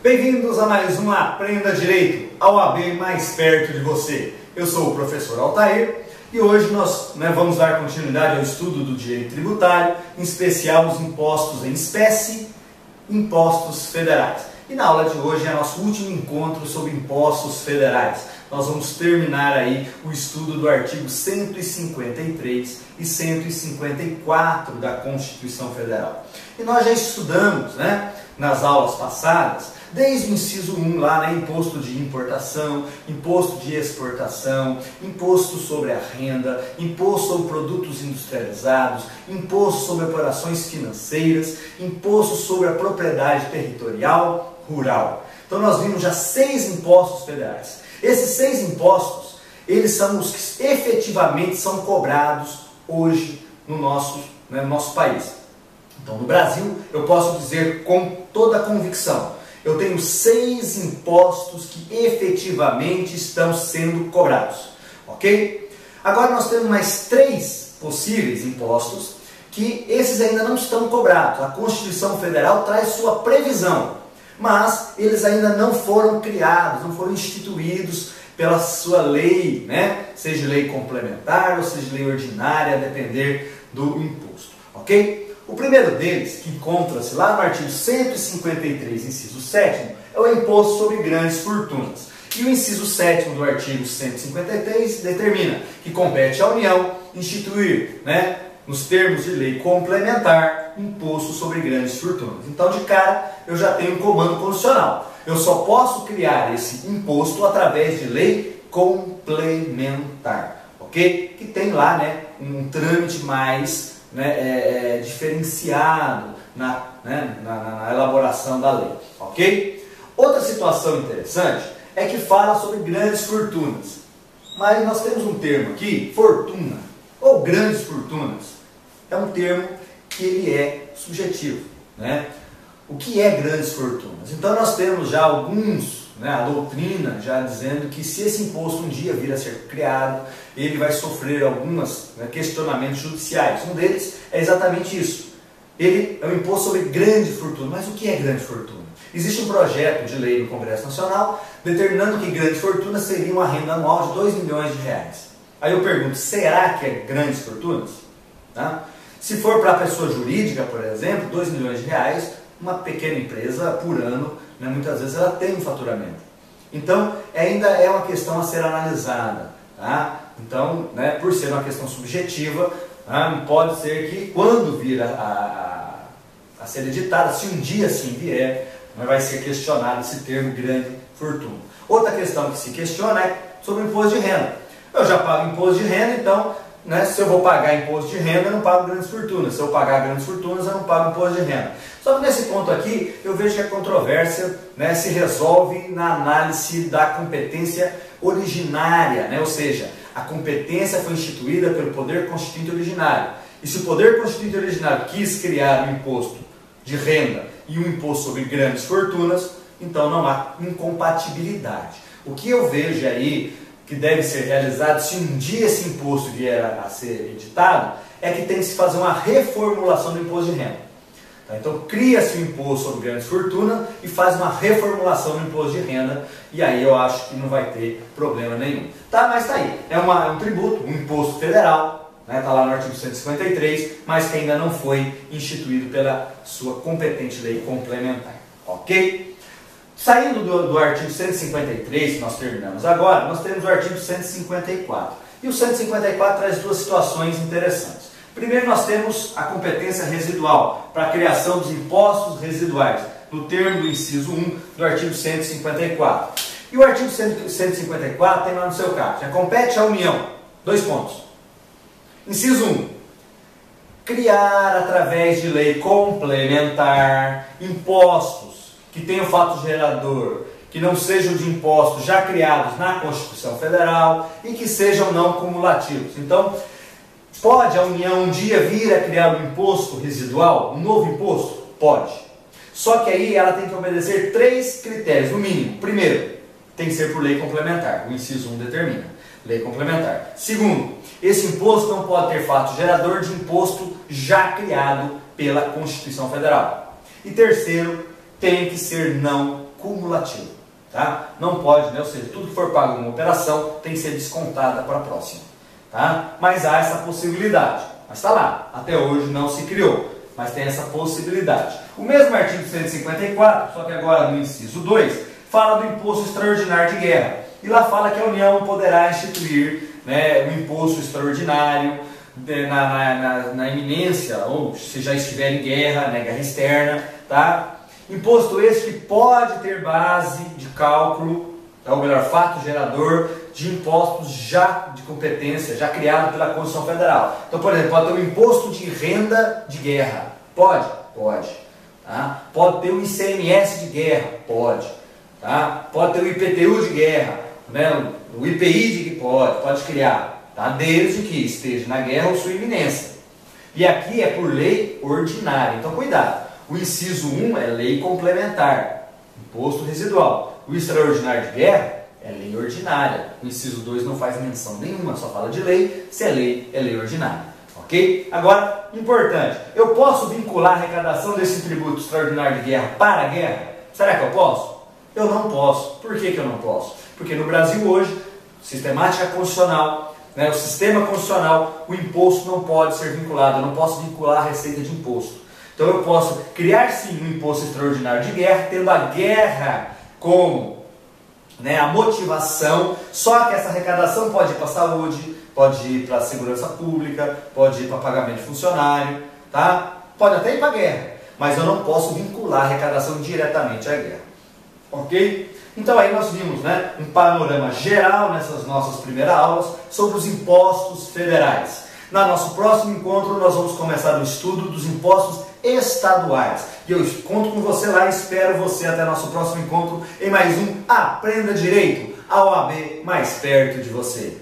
Bem-vindos a mais um Aprenda Direito, a OAB mais perto de você. Eu sou o professor Altair e hoje nós vamos dar continuidade ao estudo do direito tributário, em especial os impostos em espécie, impostos federais. E na aula de hoje é nosso último encontro sobre impostos federais. Nós vamos terminar aí o estudo do artigo 153 e 154 da Constituição Federal. E nós já estudamos, nas aulas passadas, desde o inciso 1 lá, imposto de importação, imposto de exportação, imposto sobre a renda, imposto sobre produtos industrializados, imposto sobre operações financeiras, imposto sobre a propriedade territorial rural. Então nós vimos já 6 impostos federais. Esses 6 impostos, eles são os que efetivamente são cobrados hoje no nosso país. Então no Brasil, eu posso dizer com toda a convicção, eu tenho 6 impostos que efetivamente estão sendo cobrados, ok? Agora nós temos mais 3 possíveis impostos que esses ainda não estão cobrados. A Constituição Federal traz sua previsão, mas eles ainda não foram criados, não foram instituídos pela sua lei, seja lei complementar ou seja lei ordinária, a depender do imposto, ok? O primeiro deles, que encontra-se lá no artigo 153, inciso 7º, é o imposto sobre grandes fortunas. E o inciso 7º do artigo 153 determina que compete à União instituir, nos termos de lei complementar, imposto sobre grandes fortunas. Então, de cara, eu já tenho um comando constitucional. Eu só posso criar esse imposto através de lei complementar, ok? Que tem lá, um trâmite mais diferenciado na elaboração da lei, ok? Outra situação interessante é que fala sobre grandes fortunas, mas nós temos um termo aqui, fortuna, ou grandes fortunas, é um termo que ele é subjetivo, O que é grandes fortunas? Então nós temos já alguns, a doutrina já dizendo que se esse imposto um dia vir a ser criado, ele vai sofrer alguns questionamentos judiciais. Um deles é exatamente isso. Ele é um imposto sobre grande fortuna. Mas o que é grande fortuna? Existe um projeto de lei no Congresso Nacional determinando que grande fortuna seria uma renda anual de 2 milhões de reais. Aí eu pergunto, será que é grandes fortunas? Se for para a pessoa jurídica, por exemplo, 2 milhões de reais, uma pequena empresa por ano, muitas vezes ela tem um faturamento. Então, ainda é uma questão a ser analisada. Então, por ser uma questão subjetiva, pode ser que quando vir a ser editada, se um dia assim vier, vai ser questionado esse termo grande fortuna. Outra questão que se questiona é sobre o imposto de renda. Eu já pago imposto de renda, então, se eu vou pagar imposto de renda, eu não pago grandes fortunas. Se eu pagar grandes fortunas, eu não pago imposto de renda. Só que nesse ponto aqui, eu vejo que a controvérsia se resolve na análise da competência originária, ou seja, a competência foi instituída pelo Poder Constituinte originário. E se o Poder Constituinte originário quis criar um imposto de renda e um imposto sobre grandes fortunas, então não há incompatibilidade. O que eu vejo aí que deve ser realizado se um dia esse imposto vier a ser editado, é que tem que se fazer uma reformulação do imposto de renda. Então cria-se o imposto sobre grandes fortunas e faz uma reformulação do imposto de renda, e aí eu acho que não vai ter problema nenhum. Mas está aí, é um tributo, um imposto federal, está lá no artigo 153, mas que ainda não foi instituído pela sua competente lei complementar, ok? Saindo do artigo 153, que nós terminamos agora, nós temos o artigo 154. E o 154 traz 2 situações interessantes. Primeiro, nós temos a competência residual para a criação dos impostos residuais, no termo do inciso 1 do artigo 154. E o artigo 154 tem lá no seu caso, já compete à União. 2 pontos. Inciso 1. Criar através de lei complementar impostos que tenham fato gerador, que não sejam de impostos já criados na Constituição Federal e que sejam não cumulativos. Então, pode a União um dia vir a criar um imposto residual, um novo imposto? Pode. Só que aí ela tem que obedecer 3 critérios, no mínimo. Primeiro, tem que ser por lei complementar, o inciso 1 determina, lei complementar. Segundo, esse imposto não pode ter fato gerador de imposto já criado pela Constituição Federal. E terceiro, tem que ser não cumulativo. Tá? Não pode, né? Ou seja, tudo que for pago em uma operação tem que ser descontada para a próxima. Tá? Mas há essa possibilidade. Mas está lá, até hoje não se criou, mas tem essa possibilidade. O mesmo artigo 154, só que agora no inciso 2, fala do imposto extraordinário de guerra. E lá fala que a União poderá instituir, né, um imposto extraordinário na iminência, ou se já estiver em guerra, né, guerra externa. Tá? Imposto esse que pode ter base de cálculo, ou melhor, fato gerador de impostos já de competência, já criado pela Constituição Federal. Então, por exemplo, pode ter um imposto de renda de guerra. Pode? Pode. Tá? Pode ter o ICMS de guerra. Pode. Tá? Pode ter o IPTU de guerra. Né? O IPI de pode criar. Tá? Desde que esteja na guerra ou sua iminência. E aqui é por lei ordinária. Então, cuidado. O inciso 1 é lei complementar, imposto residual. O extraordinário de guerra é lei ordinária. O inciso 2 não faz menção nenhuma, só fala de lei. Se é lei ordinária. Ok? Agora, importante, eu posso vincular a arrecadação desse tributo extraordinário de guerra para a guerra? Será que eu posso? Eu não posso. Por que eu não posso? Porque no Brasil hoje, sistemática constitucional, né, o sistema constitucional, o imposto não pode ser vinculado. Eu não posso vincular a receita de imposto. Então eu posso criar sim um imposto extraordinário de guerra, tendo a guerra como, né, a motivação, só que essa arrecadação pode ir para a saúde, pode ir para a segurança pública, pode ir para pagamento de funcionário, tá? Pode até ir para a guerra, mas eu não posso vincular a arrecadação diretamente à guerra. Ok? Então aí nós vimos, né, um panorama geral nessas nossas primeiras aulas sobre os impostos federais. No nosso próximo encontro nós vamos começar o estudo dos impostos estaduais. E eu conto com você lá e espero você até nosso próximo encontro em mais um Aprenda Direito, a OAB mais perto de você.